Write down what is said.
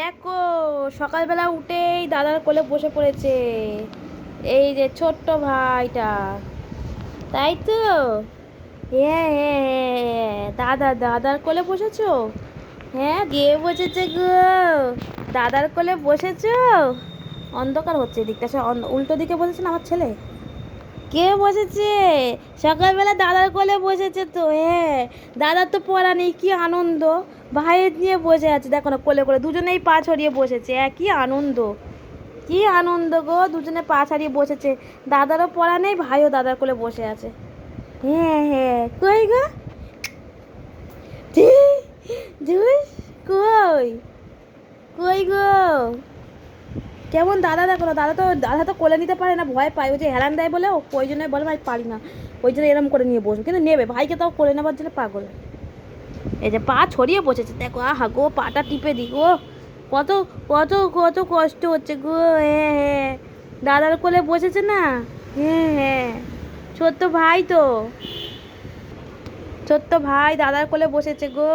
দেখো, সকালবেলা উঠেই দাদার কোলে বসে পড়েছে। এই যে ছোট্ট ভাইটা, তাই তো। হ্যাঁ হ্যাঁ হ্যাঁ হ্যাঁ, দাদার কোলে বসেছো? হ্যাঁ, দিয়ে বসেছে গো। দাদার কোলে বসেছো? অন্ধকার হচ্ছে এদিকটা, সে উল্টো দিকে বসেছে না আমার ছেলে। কে বসেছে? সকালবেলা দাদার কোলে বসেছে তো। হ্যাঁ, দাদার তো পড়া নেই, কি আনন্দ। ভাইয়ের নিয়ে বসে আছে, দেখো না, কোলে করে দুজনেই পা ছড়িয়ে বসেছে। কি আনন্দ, কি আনন্দ গো, দুজনে পা ছাড়িয়ে বসেছে। দাদারও পড়া নেই, ভাইও দাদার কোলে বসে আছে। হ্যাঁ হ্যাঁ, কই গো? ধুস, কই? কই গো? কেমন দাদা, দেখো না, দাদা তো কোলে নিতে পারে না, ভয় পায়। ওই যে হেলান দেয় বলে, ওই জন্য বলে ভাই পারি না, ওই জন্য এরম করে নিয়ে বসবে, কিন্তু নেবে, ভাইকে তাও কোলে নেবার জন্য পাগল। এই যে পা ছড়িয়ে বসেছে, দেখো, আহা গো, পাটা টিপে দি গো। কত কত কত কষ্ট হচ্ছে গো। হ্যাঁ হ্যাঁ, দাদার কোলে বসেছে না। হ্যাঁ হ্যাঁ, ছোট্ট ভাই তো, ছোট্ট ভাই দাদার কোলে বসেছে গো।